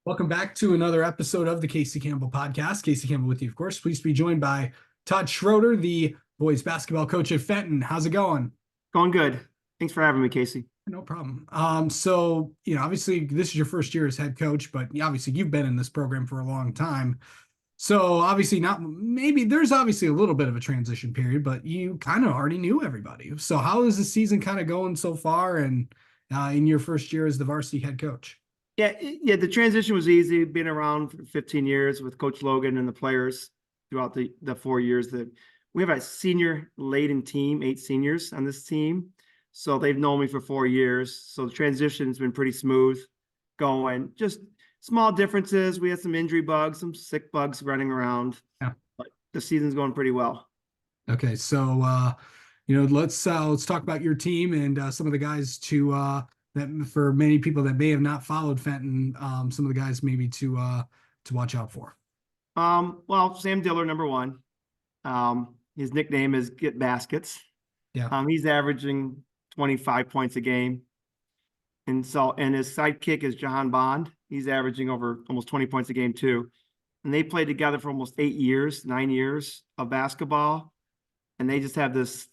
Welcome back to another episode of the Casey Campbell podcast. Casey Campbell with you, of course. Pleased to be joined by Todd Schroder, the boys basketball coach at Fenton. How's it going? Going good. Thanks for having me, Casey. No problem. Obviously this is your first year as head coach, but obviously you've been in this program for a long time. So obviously not, maybe there's obviously a little bit of a transition period, but you kind of already knew everybody. So how is the season kind of going so far and in your first year as the varsity head coach? Yeah, the transition was easy. Been around for 15 years with Coach Logan and the players throughout the 4 years that we have a senior laden team, 8 seniors on this team. So they've known me for 4 years. So the transition's been pretty smooth going. Just small differences. We had some injury bugs, some sick bugs running around. Yeah. But the season's going pretty well. Okay, so let's talk about your team and some of the guys that for many people that may have not followed Fenton, some of the guys maybe to watch out for. Well, Sam Diller, number one. His nickname is Get Baskets. Yeah. He's averaging 25 points a game. And his sidekick is Jahan Bond. He's averaging over almost 20 points a game too. And they played together for almost 9 years of basketball. And they just have this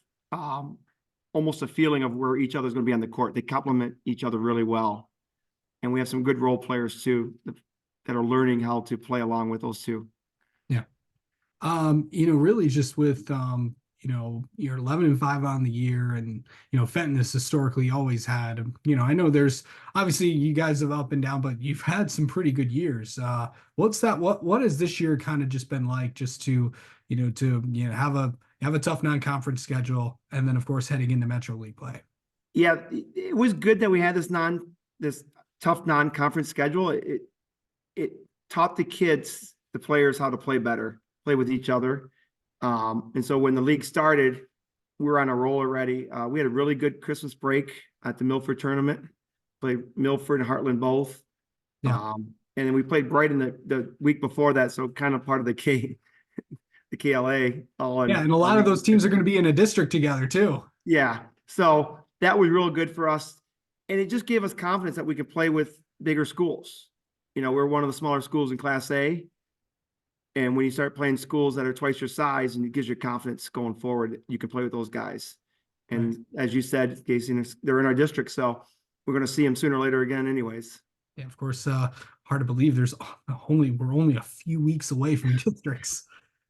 almost a feeling of where each other's going to be on the court. They complement each other really well. And we have some good role players too that are learning how to play along with those two. Yeah. Really just with you're 11-5 on the year, and Fenton has historically always had, I know there's obviously you guys have up and down, but you've had some pretty good years. What has this year kind of just been like, just to have a tough non-conference schedule, and then of course heading into Metro League play? Yeah, it was good that we had this tough non-conference schedule. It taught the players how to play better, play with each other. And so when the league started, we were on a roll already. We had a really good Christmas break at the Milford tournament. Played Milford and Heartland both. Yeah. And then we played Brighton the week before that, so kind of part of the KLA. And a lot of those teams are going to be in a district together too. Yeah, so that was real good for us, and it just gave us confidence that we could play with bigger schools. We're one of the smaller schools in Class A. And when you start playing schools that are twice your size, and it gives you confidence going forward, you can play with those guys. And As you said, Casey, they're in our district, so we're going to see them sooner or later again anyways. Yeah, of course, hard to believe we're only a few weeks away from districts.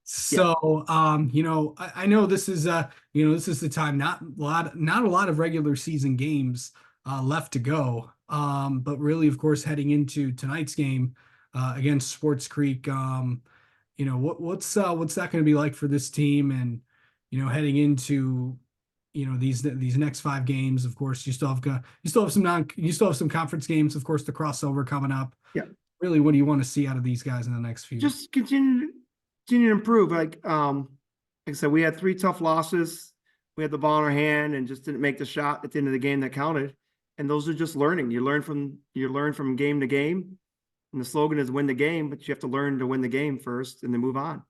So, I know this is the time, not a lot of regular season games left to go. But really, of course, heading into tonight's game against Sports Creek, what's that going to be like for this team? And heading into these next 5 games, of course, you still have some conference games, of course, the crossover coming up. Yeah. Really, what do you want to see out of these guys in the next few? Just continue to improve. Like I said, we had 3 tough losses. We had the ball in our hand and just didn't make the shot at the end of the game that counted. And those are just learning. You learn from game to game. And the slogan is win the game, but you have to learn to win the game first and then move on.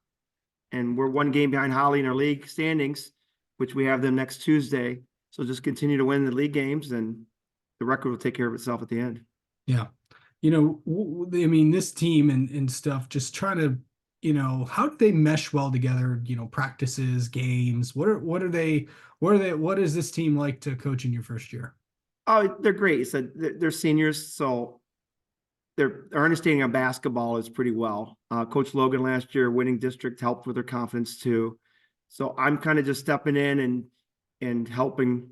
And we're 1 game behind Holly in our league standings, which we have them next Tuesday. So just continue to win the league games, and the record will take care of itself at the end. Yeah. This team and stuff, just trying to, how do they mesh well together? Practices, games. What is this team like to coach in your first year? Oh, they're great. So they're seniors, so their understanding of basketball is pretty well. Coach Logan last year, winning district, helped with their confidence too. So I'm kind of just stepping in and helping.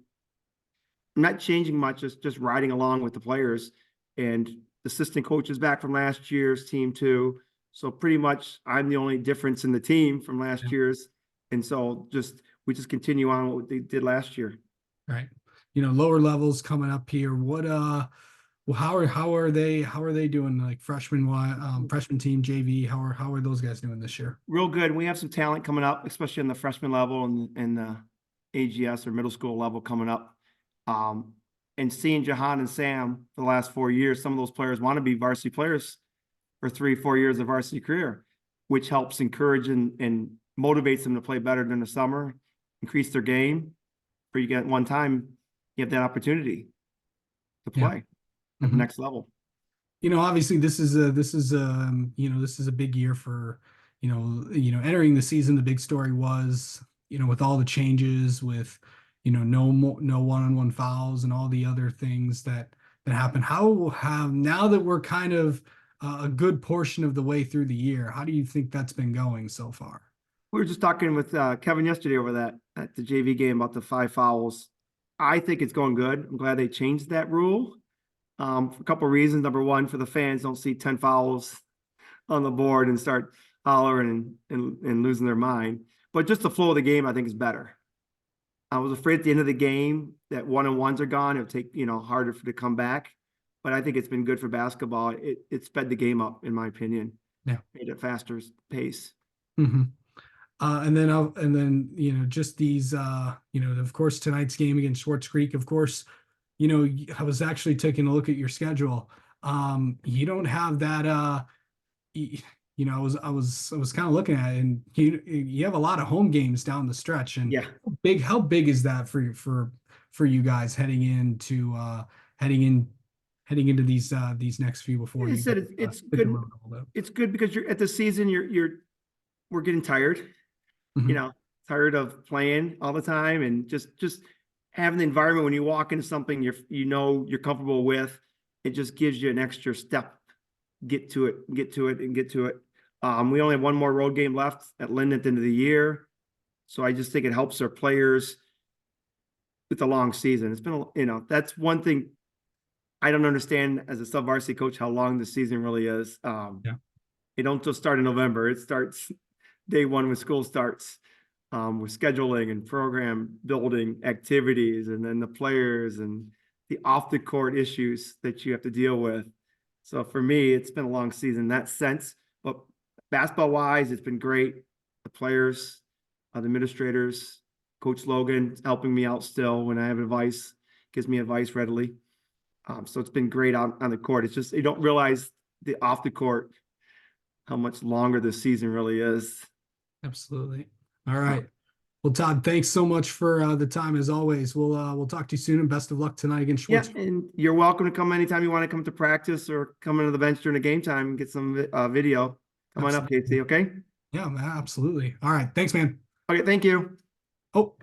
I'm not changing much, just riding along with the players. And the assistant coach is back from last year's team too. So pretty much I'm the only difference in the team from last year's. And so we just continue on what they did last year. Right. Lower levels coming up here. What how are they doing, like freshman team, JV? How are those guys doing this year? Real good. We have some talent coming up, especially in the freshman level and the AGS or middle school level coming up. And seeing Jahan and Sam for the last 4 years, some of those players want to be varsity players for 3-4 years of varsity career, which helps encourage and motivates them to play better during the summer, increase their game. For you get one time, you have that opportunity to play at the next level. Obviously this is a big year for, entering the season. The big story was, with all the changes with, no one-on-one fouls and all the other things that happened. How have now that we're kind of a good portion of the way through the year, how do you think that's been going so far? We were just talking with Kevin yesterday over that at the JV game about the 5 fouls. I think it's going good. I'm glad they changed that rule for a couple of reasons. Number one, for the fans, don't see 10 fouls on the board and start hollering and losing their mind. But just the flow of the game, I think, is better. I was afraid at the end of the game that one-on-ones are gone. It would take, harder to come back. But I think it's been good for basketball. It sped the game up, in my opinion. Yeah. Made it faster pace. Mm-hmm. And then just these of course tonight's game against Schwartz Creek, of course, I was actually taking a look at your schedule. You don't have that I was kind of looking at it, and you have a lot of home games down the stretch. And Yeah. how big is that for you guys heading into these next few before Like I you said, go, it's hit the good. road a little bit? It's good because you're at the season. We're getting tired. Mhm. Tired of playing all the time and just having the environment when you walk into something you're comfortable with. It just gives you an extra step. Get to it. We only have one more road game left at Linden at the end of the year, so I just think it helps our players with the long season. It's been, that's one thing I don't understand as a sub varsity coach, how long the season really is. Yeah. It don't just start in November. It starts day one when school starts, with scheduling and program building activities, and then the players and the off the court issues that you have to deal with. So for me, it's been a long season in that sense, but basketball wise, it's been great. The players, the administrators, Coach Logan helping me out still when I have advice, gives me advice readily. So it's been great on the court. It's just, you don't realize the off the court, how much longer the season really is. Absolutely. All right. Well, Todd, thanks so much for the time as always. We'll talk to you soon, and best of luck tonight against Yeah, Schwartz. and you're welcome to come anytime you want to come to practice or come into the bench during the game time and get some video. Come on up, Absolutely. Casey, okay? Yeah, man, absolutely. All right. Thanks, man. Okay, thank you. Oh,